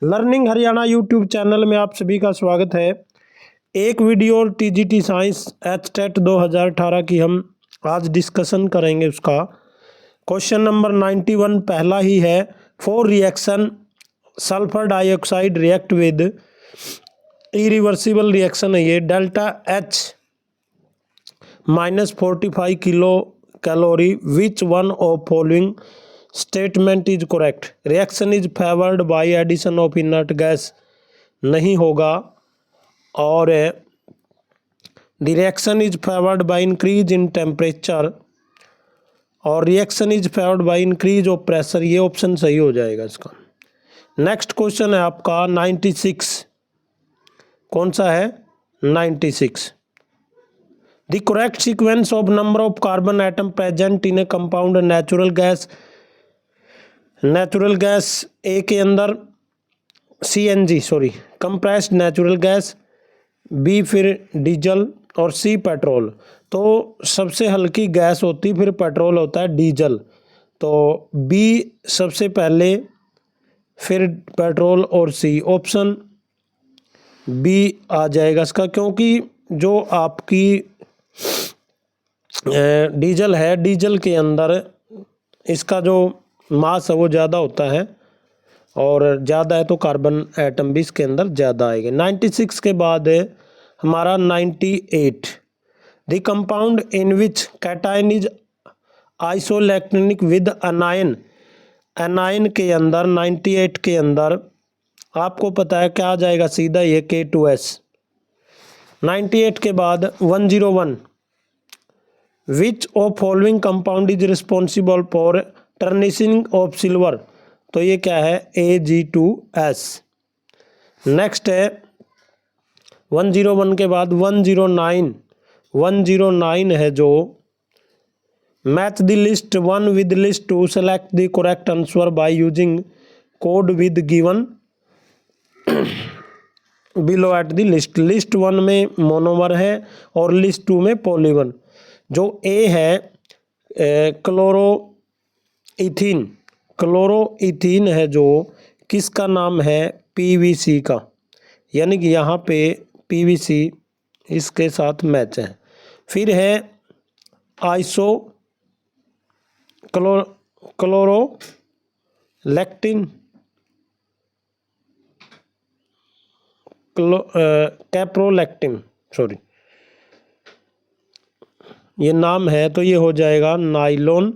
Learning Haryana YouTube channel में आप सभी का स्वागत है। एक वीडियो और टीजीटी साइंस एचटेट 2018 की हम आज डिस्कशन करेंगे। उसका क्वेश्चन नंबर 91 पहला ही है। For reaction sulphur dioxide react with irreversible reaction है ये। Delta H -45 kilo calorie. Which one of following statement is correct? Reaction is favoured by addition of inert gas नहीं होगा। और the reaction is favoured by increase in temperature और reaction is favoured by increase of pressure, ये option सही हो जाएगा इसका। Next question है आपका 96। कौन सा है? 96। The correct sequence of number of carbon atom present in a compound natural gas A के अंदर कंप्रेस्ड नेचुरल गैस, बी फिर डीजल और सी पेट्रोल। तो सबसे हल्की गैस होती फिर पेट्रोल होता है डीजल। तो बी सबसे पहले फिर पेट्रोल और सी, ऑप्शन बी आ जाएगा इसका। क्योंकि जो आपकी डीजल है, डीजल के अंदर इसका जो मास है वो ज़्यादा होता है और ज़्यादा है तो कार्बन एटम भी इसके अंदर ज़्यादा आएगा। 96 के बाद है हमारा 98। The compound in which cation is isoelectronic with अनायन। अनायन के अंदर 98 के अंदर आपको पता है क्या आ जाएगा? सीधा ये K2S। 98 के बाद 101। Which of following compound is responsible for tarnishing of silver? तो ये क्या है? Ag2S। नेक्स्ट है 101 के बाद 109। 109 है जो match the list 1 with list 2 select the correct answer by using code with given below at the list. List 1 में मोनोमर है और लिस्ट 2 में पॉलीमर। जो ए है क्लोरोइथीन है जो किसका नाम है? PVC का। यानी कि यहाँ पे PVC इसके साथ मैच है। फिर है कैप्रोलैक्टिन ये नाम है, तो ये हो जाएगा नाइलॉन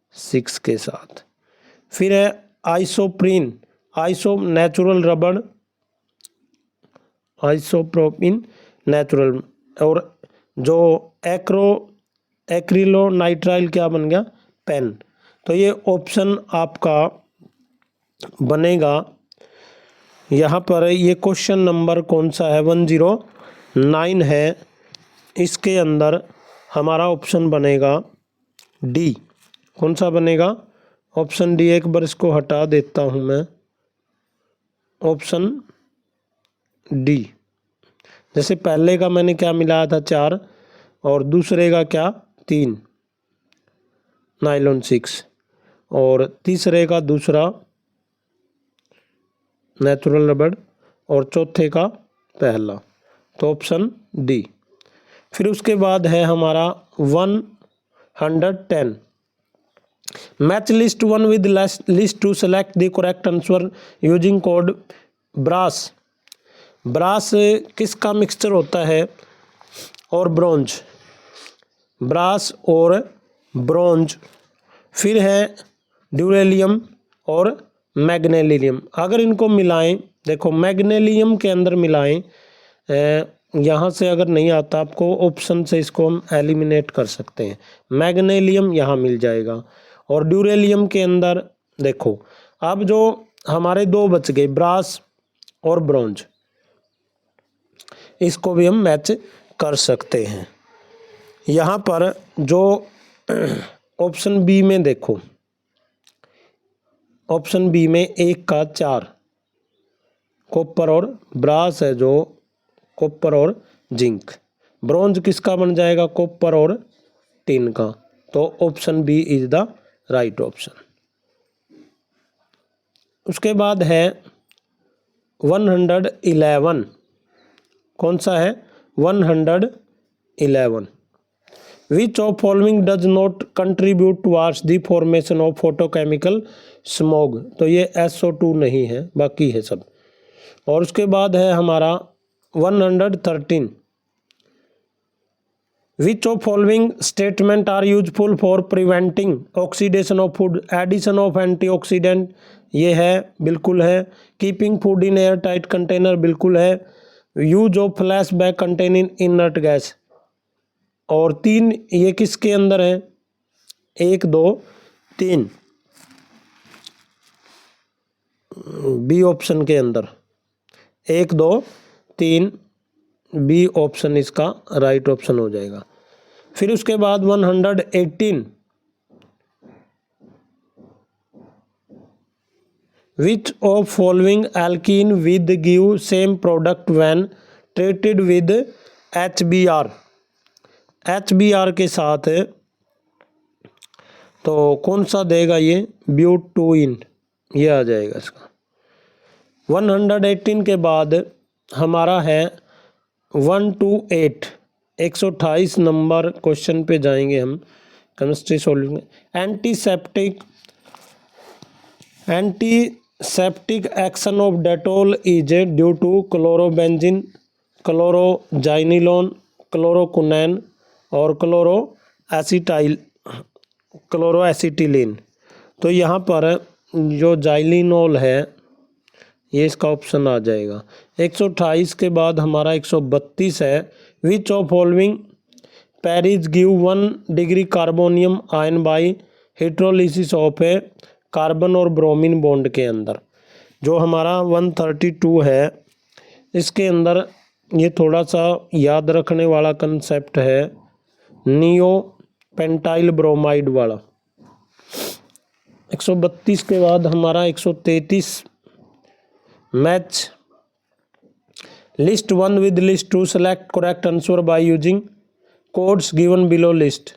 6 के साथ। फिर है आइसोप्रीन, नेचुरल रबड़, आइसोप्रोपिन नेचुरल। और जो एक्रिलोनाइट्राइल क्या बन गया? पेन। तो ये ऑप्शन आपका बनेगा यहाँ पर। ये क्वेश्चन नंबर कौन सा है? 109 है। इसके अंदर हमारा ऑप्शन बनेगा डी। कौन सा बनेगा? Option D. एक बार इसको हटा देता हूँ मैं। Option D. जैसे पहले का मैंने क्या मिलाया था? 4 और दूसरे का क्या? 3 नाइलॉन 6 और तीसरे का दूसरा नेचुरल रबड़ और चौथे का पहला। तो ऑप्शन डी। फिर उसके बाद है हमारा 110। Match list 1 with list 2 select the correct answer using code brass. Brass किसका मिक्सचर होता है? और ब्रोंज। ब्रास और ब्रोंज। फिर है ड्यूरेलियम और मैग्नेलियम। अगर इनको मिलाएं, देखो मैग्नेलियम के अंदर मिलाएं, यहाँ से अगर नहीं आता आपको ऑप्शन से इसको हम एलिमिनेट कर सकते हैं। मैग्नेलियम यहाँ मिल जाएगा। और ड्यूरेलियम के अंदर देखो, अब जो हमारे 2 बच गए, ब्रास और ब्रोंज, इसको भी हम मैच कर सकते हैं। यहाँ पर जो ऑप्शन बी में देखो, ऑप्शन बी में 1 का 4 कॉपर और ब्रास है जो कॉपर और जिंक। ब्रोंज किसका बन जाएगा? कॉपर और टिन का। तो option B is the right option. उसके बाद है 111, कौन सा है 111, which of following does not contribute towards the formation of photochemical smog, तो ये SO2 नहीं है, बाकी है सब। और उसके बाद है हमारा 113, which of following statement are useful for preventing oxidation of food, addition of antioxidant, ये है बिल्कुल है। Keeping food in air tight container, बिल्कुल है। Use of flash bag containing inert gas, और 3 ये किसके अंदर है, 1 2 3 बी ऑप्शन के अंदर, 1 2 3 बी ऑप्शन इसका राइट ऑप्शन हो जाएगा। फिर उसके बाद 118, विच of following alkene with give same product when treated with HBr, HBr के साथ तो कौन सा देगा ये, ब्यूटूइन, ये आ जाएगा इसका। 118 के बाद हमारा है 128, 128 नंबर क्वेश्चन पे जाएंगे हम, chemistry solving. Antiseptic action of Dettol is due to chlorobenzene, क्लोरोजाइनिलोन, क्लोरोकुनैन और क्लोरोएसिटिलीन। तो यहाँ पर जो जाइलिनोल है ये इसका ऑप्शन आ जाएगा। 128 के बाद हमारा 132 है, which of following pairs give 1 degree carbonium ion by hydrolysis of a carbon और ब्रोमीन बॉन्ड के अंदर। जो हमारा 132 है इसके अंदर ये थोड़ा सा याद रखने वाला कंसेप्ट है, नियो पेंटाइल ब्रोमाइड वाला। 132 के बाद हमारा 133, match list 1 with list 2, select correct answer by using codes given below list।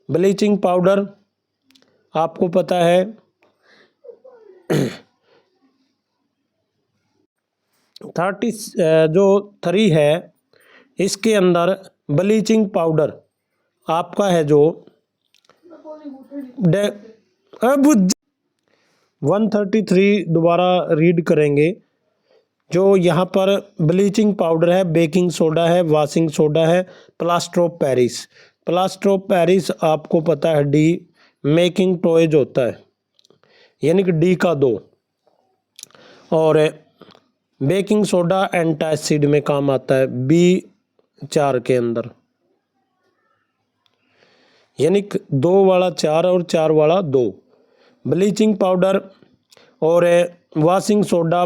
Bleaching powder आपको पता है 3 है, इसके अंदर ब्लीचिंग पाउडर आपका है जो 133 दोबारा रीड करेंगे। जो यहाँ पर ब्लीचिंग पाउडर है, बेकिंग सोडा है, वॉशिंग सोडा है, plaster of Paris. Plaster of Paris आपको पता है डी, मेकिंग टॉयज होता है यानी कि डी का 2, और बेकिंग सोडा एंटासिड में काम आता है B4 के अंदर, यानी 2 वाला 4 और 4 वाला 2। ब्लीचिंग पाउडर और वॉशिंग सोडा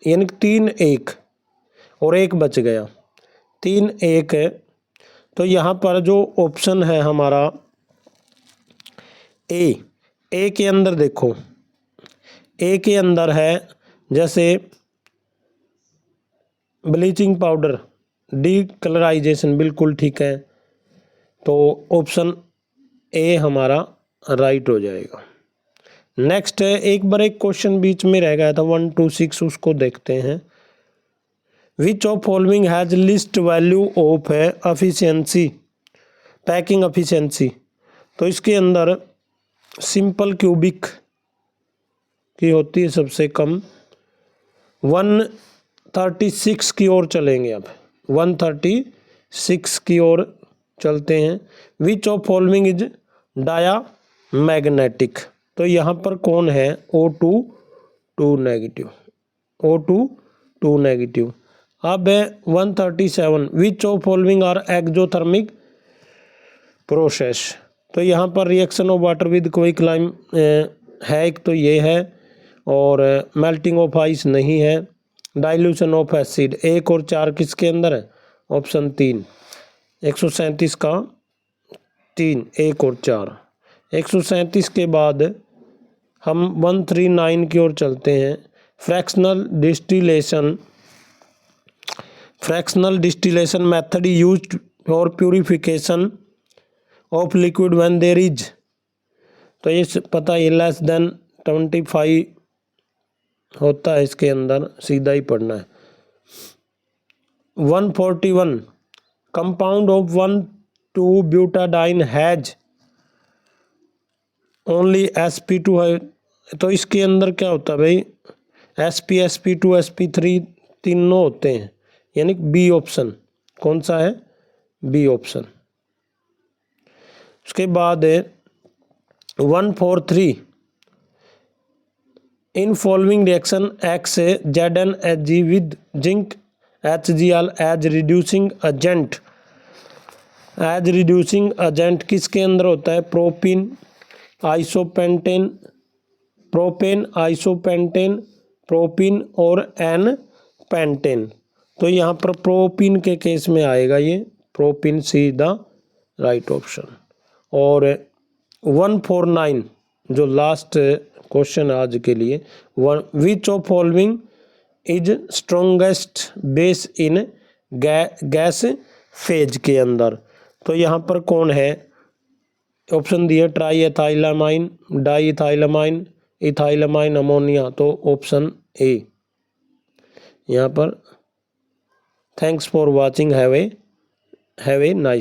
यानी 3 1 और 1 बच गया, 3 1 है। तो यहाँ पर जो ऑप्शन है हमारा ए के अंदर देखो, ए के अंदर है जैसे ब्लीचिंग पाउडर डी कलराइजेशन, बिल्कुल ठीक है। तो ऑप्शन ए हमारा राइट हो जाएगा। नेक्स्ट है, एक बार एक क्वेश्चन बीच में रह गया था 1 2 6, उसको देखते हैं। Which of following has least value of है एफिशिएंसी, पैकिंग एफिशिएंसी। तो इसके अंदर सिंपल क्यूबिक की होती है सबसे कम, 136 की ओर चलेंगे। अब 136 की ओर चलते हैं। Which of following is diamagnetic, तो यहाँ पर कौन है, O2 2 नेगेटिव, O2 2 नेगेटिव। अब है 137, which of following are exothermic process. तो यहाँ पर reaction of water with quicklime है एक, तो ये है, और मेल्टिंग ऑफ आइस नहीं है। डाइल्यूशन ऑफ एसिड 1 और 4 किसके अंदर है, ऑप्शन 3। 137 का 3, 1 और 4। 137 के बाद हम 139 की ओर चलते हैं। Fractional distillation method used for purification of liquid when there is, तो ये पता है लेस देन 25 होता है इसके अंदर, सीधा ही पढ़ना है। 141 कंपाउंड ऑफ 1,2-ब्यूटाडाइन हैज ओनली sp2 है, तो इसके अंदर क्या होता है भाई, sp sp2 sp3 तीनों होते हैं, यानी बी ऑप्शन। कौन सा है? B option. उसके बाद है 143 in following reaction x ZnHg with zinc HgAl as reducing agent. As reducing agent किसके अंदर होता है? Propene isopentane, propane isopentane, propene और एन पेंटेन। तो यहाँ पर प्रोपीन के केस में आएगा ये, propene C the right option. और 149 जो लास्ट क्वेश्चन आज के लिए, which of following is strongest base in gas phase के अंदर। तो यहाँ पर कौन है? ऑप्शन दिए ट्राई एथाइलामाइन, डाई इथाइलामाइन, इथाइलामाइन, अमोनिया। तो ऑप्शन ए यहाँ पर। Thanks for watching, have a nice